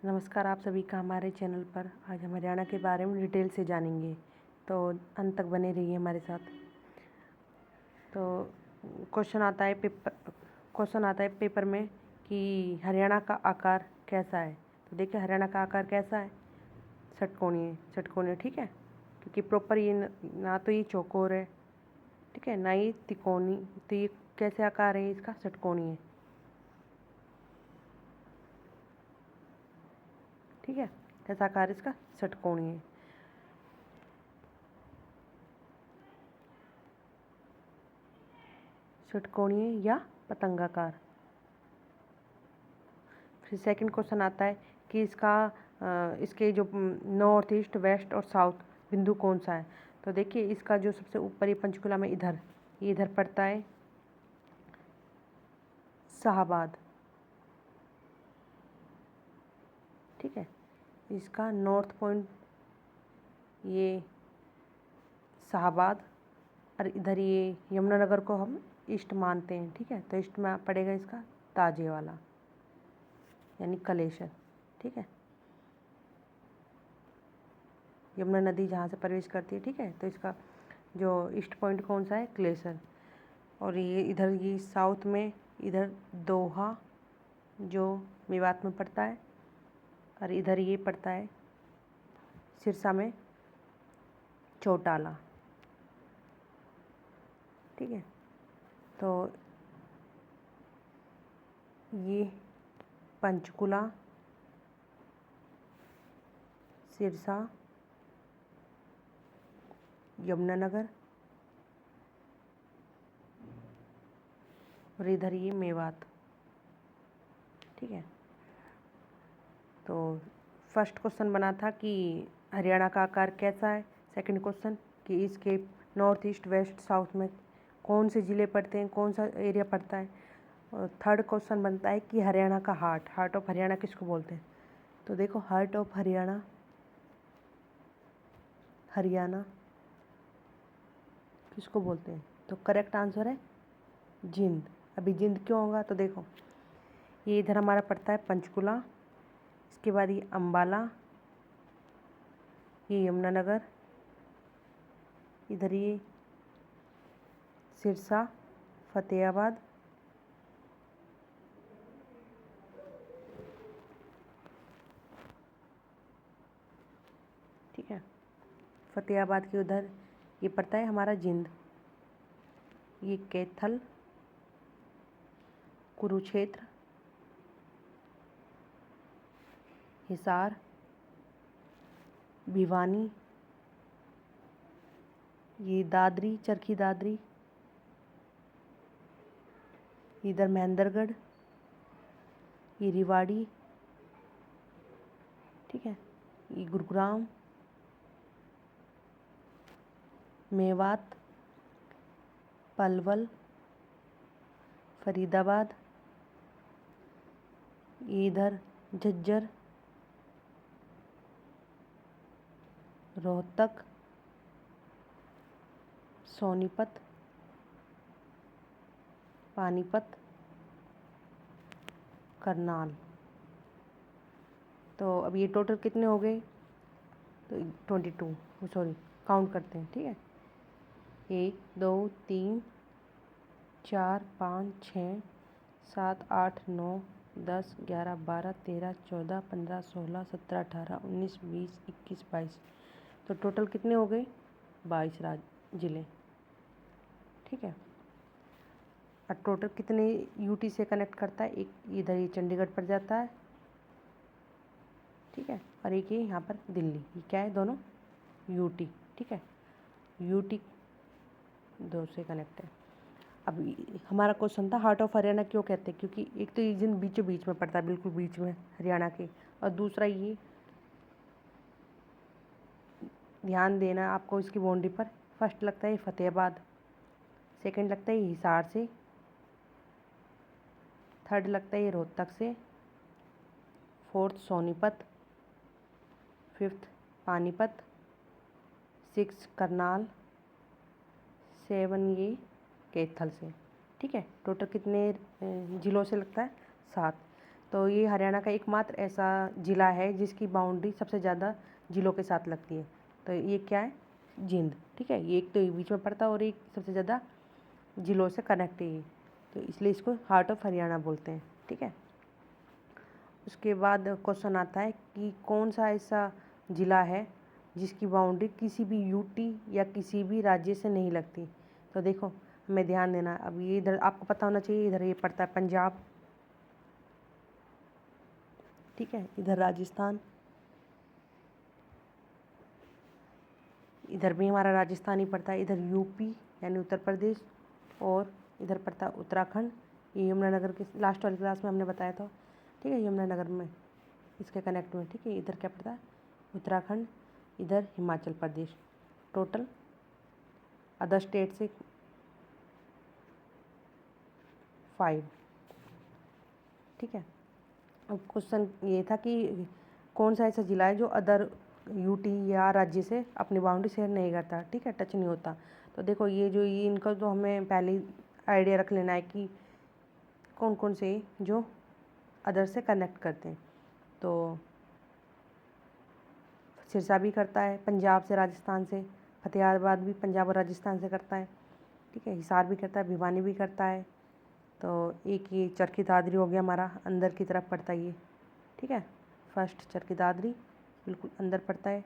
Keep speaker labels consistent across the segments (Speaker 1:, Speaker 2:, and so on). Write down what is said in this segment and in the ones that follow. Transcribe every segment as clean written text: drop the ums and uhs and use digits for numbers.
Speaker 1: नमस्कार, आप सभी का हमारे चैनल पर। आज हम हरियाणा के बारे में डिटेल से जानेंगे, तो अंत तक बने रहिए हमारे साथ। तो क्वेश्चन आता है पेपर में कि हरियाणा का आकार कैसा है। तो देखिए हरियाणा का आकार कैसा है, षटकोणीय, ठीक है, क्योंकि प्रॉपर ये ना तो ये चौकोर है, ठीक है, ना ये त्रिकोणी। तो ये कैसे आकार है इसका, षटकोणीय, ठीक है। कैसा आकार इसका, षटकोणीय। षटकोणीय या पतंगाकार। फिर सेकंड क्वेश्चन आता है कि इसके जो नॉर्थ ईस्ट वेस्ट और साउथ बिंदु कौन सा है। तो देखिए इसका जो सबसे ऊपरी पंचकुला में ये इधर पड़ता है शाहबाद, ठीक है। इसका नॉर्थ पॉइंट ये शाहबाद, और इधर ये यमुनानगर को हम ईस्ट मानते हैं, ठीक है। तो ईस्ट में पड़ेगा इसका ताजे वाला यानी कलेसर, ठीक है। यमुना नदी जहाँ से प्रवेश करती है, ठीक है। तो इसका जो ईस्ट पॉइंट कौन सा है, क्लेसर। और ये इधर ये साउथ में इधर दोहा जो मेवात में पड़ता है, और इधर ये पड़ता है सिरसा में चौटाला, ठीक है। तो ये पंचकुला, सिरसा, यमुनानगर और इधर ये मेवात, ठीक है। तो फर्स्ट क्वेश्चन बना था कि हरियाणा का आकार कैसा है। सेकंड क्वेश्चन कि इसके नॉर्थ ईस्ट वेस्ट साउथ में कौन से ज़िले पड़ते हैं, कौन सा एरिया पड़ता है। और थर्ड क्वेश्चन बनता है कि हरियाणा का हार्ट ऑफ हरियाणा किसको बोलते हैं। तो देखो हार्ट ऑफ हरियाणा किसको बोलते हैं। तो करेक्ट आंसर है जिंद। अभी जिंद क्यों होगा, तो देखो ये इधर हमारा पड़ता है पंचकुला, इसके बाद ये अम्बाला, ये यमुनानगर, इधर ये सिरसा, फतेहाबाद, ठीक है। फतेहाबाद के उधर ये पड़ता है हमारा जिंद, ये कैथल, कुरुक्षेत्र, हिसार, भिवानी, ये दादरी, चरखी दादरी, इधर महेंद्रगढ़, ये रेवाड़ी, ठीक है, ये गुरुग्राम, मेवात, पलवल, फरीदाबाद, ये इधर झज्जर, रोहतक, सोनीपत, पानीपत, करनाल। तो अब ये टोटल कितने हो गए, तो 22, सॉरी काउंट करते हैं, ठीक है। 1 2 3 4 5 6 7 8 9 10 11 12 13 14 15 16 17 18 19 20 21 22। तो टोटल कितने हो गए, 22 ज़िले, ठीक है। और टोटल कितने यूटी से कनेक्ट करता है, एक इधर ये चंडीगढ़ पर जाता है, ठीक है, और एक ये यहाँ पर दिल्ली। ये क्या है, दोनों यूटी, ठीक है, यूटी 2 से कनेक्ट है। अब हमारा क्वेश्चन था हार्ट ऑफ हरियाणा क्यों कहते हैं, क्योंकि एक तो ये जिन बीचों बीच में पड़ता है, बिल्कुल बीच में हरियाणा के, और दूसरा ये ध्यान देना आपको इसकी बाउंड्री पर। फर्स्ट लगता है फतेहाबाद, सेकंड लगता है हिसार से, थर्ड लगता है ये रोहतक से, फोर्थ सोनीपत, फिफ्थ पानीपत, 6 करनाल, 7 ये कैथल से, ठीक है। टोटल कितने ज़िलों से लगता है, 7। तो ये हरियाणा का एकमात्र ऐसा ज़िला है जिसकी बाउंड्री सबसे ज़्यादा ज़िलों के साथ लगती है। तो ये क्या है? जिंद। ठीक है, ये एक तो बीच में पड़ता है और एक सबसे ज़्यादा ज़िलों से कनेक्ट है ये, तो इसलिए इसको हार्ट ऑफ हरियाणा बोलते हैं। ठीक है, उसके बाद क्वेश्चन आता है कि कौन सा ऐसा ज़िला है जिसकी बाउंड्री किसी भी यूटी या किसी भी राज्य से नहीं लगती। तो देखो, हमें ध्यान देना। अब ये इधर आपको पता होना चाहिए, इधर ये पड़ता है पंजाब, ठीक है, इधर राजस्थान, इधर भी हमारा राजस्थान ही पड़ता है, इधर यूपी यानी उत्तर प्रदेश, और इधर पड़ता है उत्तराखंड। ये यमुनानगर के लास्ट वाली क्लास में हमने बताया था। ठीक है, यमुनानगर में इसके कनेक्ट में। ठीक है, इधर क्या पड़ता है? उत्तराखंड, इधर Himachal Pradesh. Total other state से 5। ठीक है, अब क्वेश्चन ये था कि कौन सा ऐसा ज़िला है जो अदर यूटी या राज्य से अपनी बाउंड्री शेयर नहीं करता। ठीक है, टच नहीं होता। तो देखो, ये इनका तो हमें पहले ही आइडिया रख लेना है कि कौन कौन से जो अदर से कनेक्ट करते हैं। तो सिरसा भी करता है पंजाब से, राजस्थान से। फतेहाबाद भी पंजाब और राजस्थान से करता है। ठीक है, हिसार भी करता है, भिवानी भी करता है। तो एक ये चरखी दादरी हो गया हमारा, अंदर की तरफ पड़ता है ये। ठीक है, फर्स्ट चरखी दादरी बिल्कुल अंदर पड़ता है।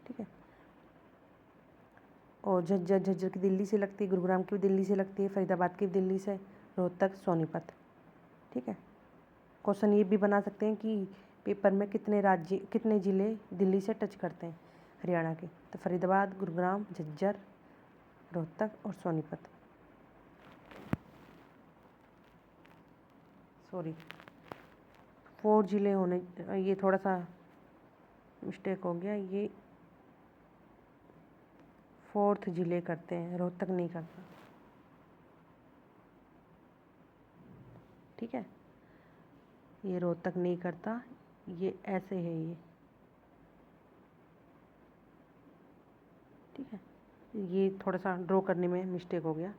Speaker 1: ठीक है, और झज्जर की दिल्ली से लगती है, गुरुग्राम की भी दिल्ली से लगती है, फरीदाबाद की भी दिल्ली से, रोहतक, सोनीपत। ठीक है, क्वेश्चन ये भी बना सकते हैं कि पेपर में कितने ज़िले दिल्ली से टच करते हैं हरियाणा के। तो फरीदाबाद, गुरुग्राम, झज्जर, रोहतक और सोनीपत। सॉरी, 4 ज़िले होने, ये थोड़ा सा मिस्टेक हो गया, ये 4th ज़िले करते हैं, रोहतक नहीं करता। ठीक है, ये रोहतक नहीं करता, ये ऐसे है ये। ठीक है, ये थोड़ा सा ड्रॉ करने में मिस्टेक हो गया।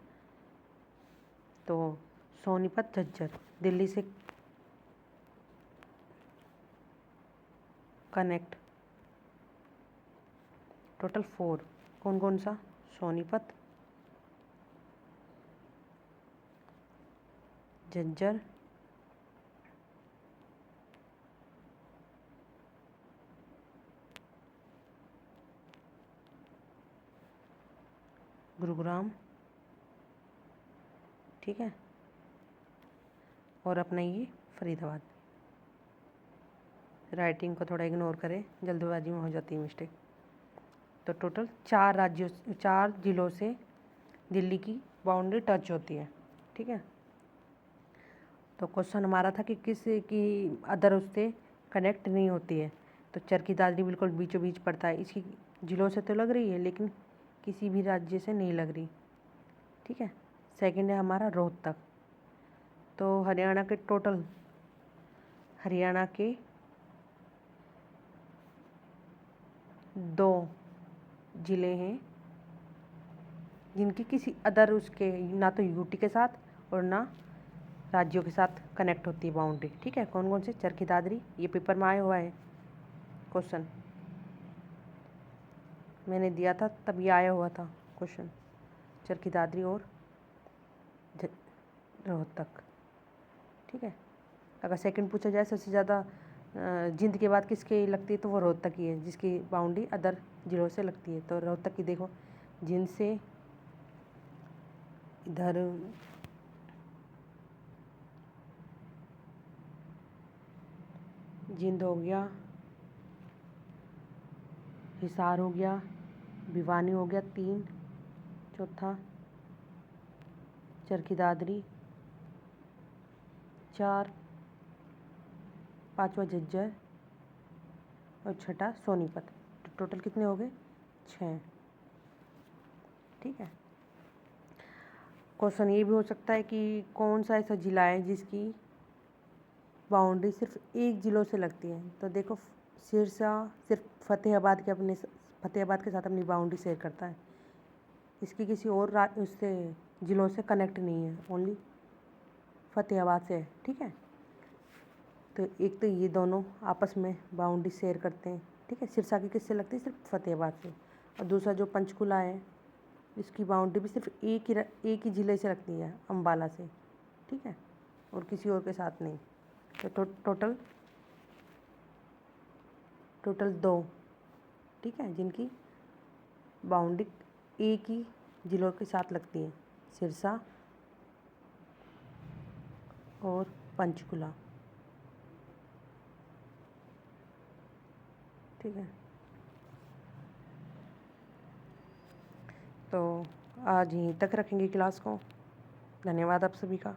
Speaker 1: तो सोनीपत, झज्जर दिल्ली से कनेक्ट, टोटल 4। कौन कौन सा? सोनीपत, झज्जर, गुरुग्राम, ठीक है, और अपना ये फरीदाबाद। राइटिंग को थोड़ा इग्नोर करें, जल्दबाजी में हो जाती है मिस्टेक। तो टोटल 4 ज़िलों से दिल्ली की बाउंड्री टच होती है। ठीक है, तो क्वेश्चन हमारा था कि किस की अदर उससे कनेक्ट नहीं होती है। तो चरखी दादरी बिल्कुल बीचों बीच पड़ता है, इसकी ज़िलों से तो लग रही है लेकिन किसी भी राज्य से नहीं लग रही। ठीक है, सेकंड है हमारा रोहतक। तो हरियाणा के 2 ज़िले हैं जिनकी किसी अदर उसके ना तो यूटी के साथ और ना राज्यों के साथ कनेक्ट होती है बाउंड्री। ठीक है, कौन कौन से? चरखी दादरी, ये पेपर में आया हुआ है क्वेश्चन, मैंने दिया था तब ये आया हुआ था क्वेश्चन। चरखी दादरी और रोहतक। ठीक है, अगर सेकंड पूछा जाए सबसे ज़्यादा जिंद के बाद किसके लगती है, तो वो रोहतक ही है जिसकी बाउंड्री अदर ज़िलों से लगती है। तो रोहतक की देखो, जिंद से इधर जिंद हो गया, हिसार हो गया, भिवानी हो गया 3, चौथा चरखी दादरी 4, 5वां झज्जर और छठा सोनीपत। तो टोटल कितने हो गए? 6। ठीक है, क्वेश्चन ये भी हो सकता है कि कौन सा ऐसा ज़िला है जिसकी बाउंड्री सिर्फ एक ज़िलों से लगती है। तो देखो, सिरसा सिर्फ फतेहाबाद के साथ अपनी बाउंड्री शेयर करता है, इसकी किसी और उससे ज़िलों से कनेक्ट नहीं है, ओनली फतेहाबाद से है, ठीक है। तो एक तो ये दोनों आपस में बाउंड्री शेयर करते हैं, ठीक है। सिरसा की किससे लगती है? सिर्फ फतेहाबाद से। और दूसरा जो पंचकुला है, इसकी बाउंड्री भी सिर्फ एक ही ज़िले से लगती है, अम्बाला से, ठीक है, और किसी और के साथ नहीं। तो टोटल 2, ठीक है, जिनकी बाउंड्री एक ही ज़िलों के साथ लगती है, सिरसा और पंचकुला, ठीक है। तो आज यहीं तक रखेंगे क्लास को। धन्यवाद आप सभी का।